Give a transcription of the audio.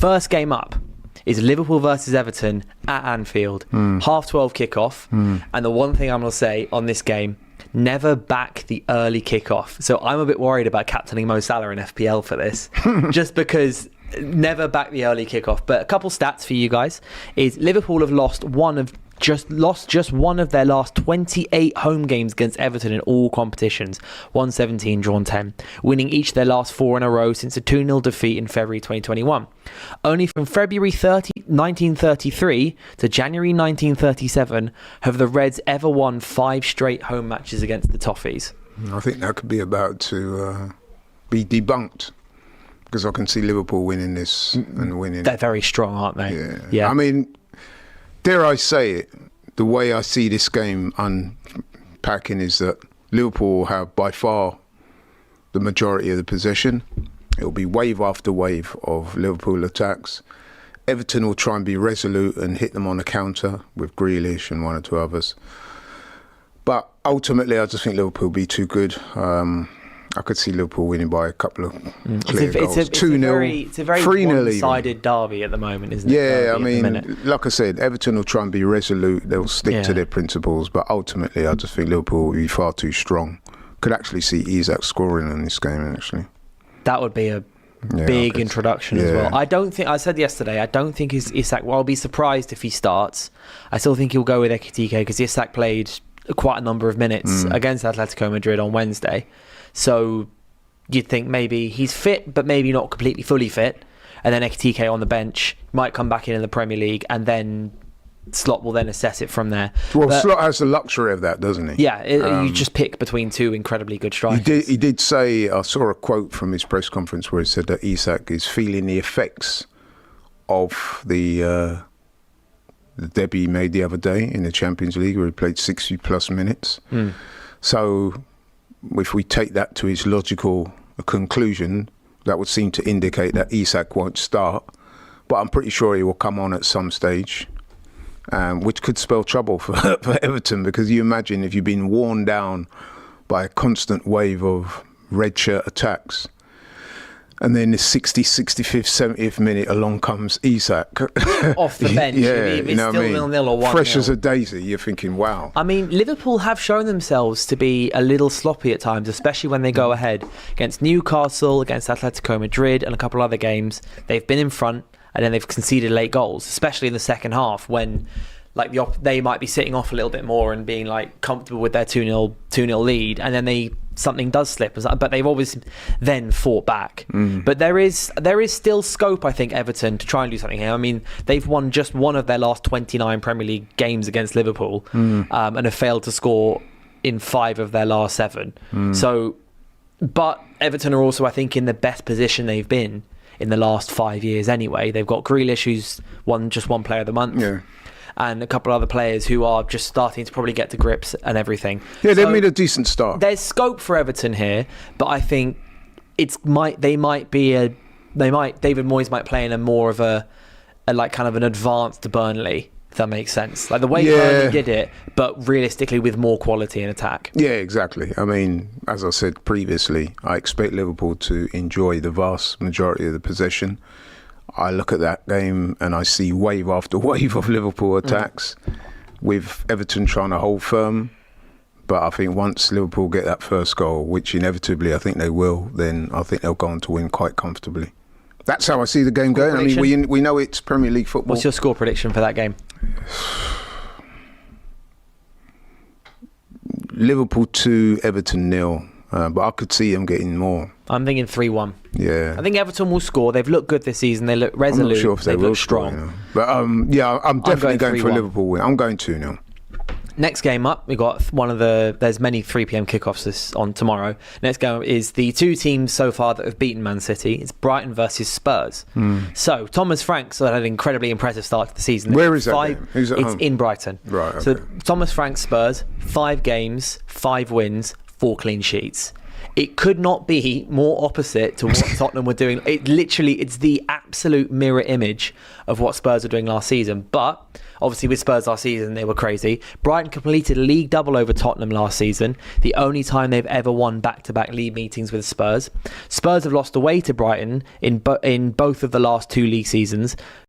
First game up is Liverpool versus Everton at Anfield. 12:30 kickoff. And the one thing I'm going to say on this game, never back the early kickoff. So I'm a bit worried about captaining Mo Salah in FPL for this, just because never back the early kickoff. But a couple stats for you guys is Liverpool have lost just one of their last 28 home games against Everton in all competitions, 117, drawn 10, winning each their last 4 in a row since a 2-0 defeat in February 2021. Only from February 1933 to January 1937 have the Reds ever won 5 straight home matches against the Toffees. I think that could be about to be debunked, because I can see Liverpool winning this and winning. They're very strong, aren't they? Yeah. I mean, dare I say it, the way I see this game unpacking is that Liverpool have by far the majority of the possession. It'll be wave after wave of Liverpool attacks. Everton will try and be resolute and hit them on the counter with Grealish and 1 or 2 others. But ultimately, I just think Liverpool will be too good. I could see Liverpool winning by a couple of clear goals. 2-0, it's a very 3-0 one-sided derby at the moment, isn't it? Yeah, I mean, like I said, Everton will try and be resolute. They'll stick to their principles. But ultimately, I just think Liverpool will be far too strong. Could actually see Isak scoring in this game, actually. That would be a big introduction as well. I said yesterday, I don't think Isak, well, I'll be surprised if he starts. I still think he'll go with Ekitike, because Isak played quite a number of minutes against Atletico Madrid on Wednesday. So you'd think maybe he's fit, but maybe not completely fully fit. And then Ekitike on the bench might come back in the Premier League, and then Slot will then assess it from there. Well, Slot has the luxury of that, doesn't he? Yeah, you just pick between 2 incredibly good strikers. He did say, I saw a quote from his press conference where he said that Isak is feeling the effects of the debut he made the other day in the Champions League, where he played 60 plus minutes. So if we take that to its logical conclusion, that would seem to indicate that Isak won't start, but I'm pretty sure he will come on at some stage, which could spell trouble for Everton, because you imagine if you've been worn down by a constant wave of red shirt attacks, and then the 60th, 65th, 70th minute along comes Isak. Off the bench. If it's still 0-0 or 1-0. Fresh as a daisy, you're thinking, wow. I mean, Liverpool have shown themselves to be a little sloppy at times, especially when they go ahead against Newcastle, against Atletico Madrid, and a couple other games. They've been in front, and then they've conceded late goals, especially in the second half, when they might be sitting off a little bit more and being comfortable with their 2-0 lead, and then something does slip, but they've always then fought back. But there is still scope, I think, Everton to try and do something here. I mean, they've won just one of their last 29 Premier League games against Liverpool, and have failed to score in 5 of their last 7. But Everton are also, I think, in the best position they've been in the last 5 years anyway. They've got Grealish, who's won just one Player of the Month, and a couple of other players who are just starting to probably get to grips and everything. Yeah, they've made a decent start. There's scope for Everton here, but I think David Moyes might play in a more of a kind of an advanced Burnley, if that makes sense. Like the way Burnley did it, but realistically with more quality in attack. Yeah, exactly. I mean, as I said previously, I expect Liverpool to enjoy the vast majority of the possession. I look at that game and I see wave after wave of Liverpool attacks, with Everton trying to hold firm. But I think once Liverpool get that first goal, which inevitably I think they will, then I think they'll go on to win quite comfortably. That's how I see the game going. I mean, we know it's Premier League football. What's your score prediction for that game? Liverpool 2, Everton 0. But I could see them getting more. I'm thinking 3-1. Yeah. I think Everton will score. They've looked good this season. They look resolute. I'm not sure if they will strong. Score, you know. But I'm definitely going for a Liverpool win. I'm going 2-0. Next game up, we got there's many 3 p.m. kickoffs on tomorrow. Next game is the 2 teams so far that have beaten Man City. It's Brighton versus Spurs. So Thomas Frank's had an incredibly impressive start to the season. Where is that game? Who's at home? It's in Brighton. Right. Okay. So Thomas Frank's Spurs, 5 games, 5 wins, 4 clean sheets. It could not be more opposite to what Tottenham were doing. It's the absolute mirror image of what Spurs were doing last season. But obviously with Spurs last season, they were crazy. Brighton completed a league double over Tottenham last season, the only time they've ever won back-to-back league meetings with Spurs. Spurs have lost away to Brighton in both of the last 2 league seasons.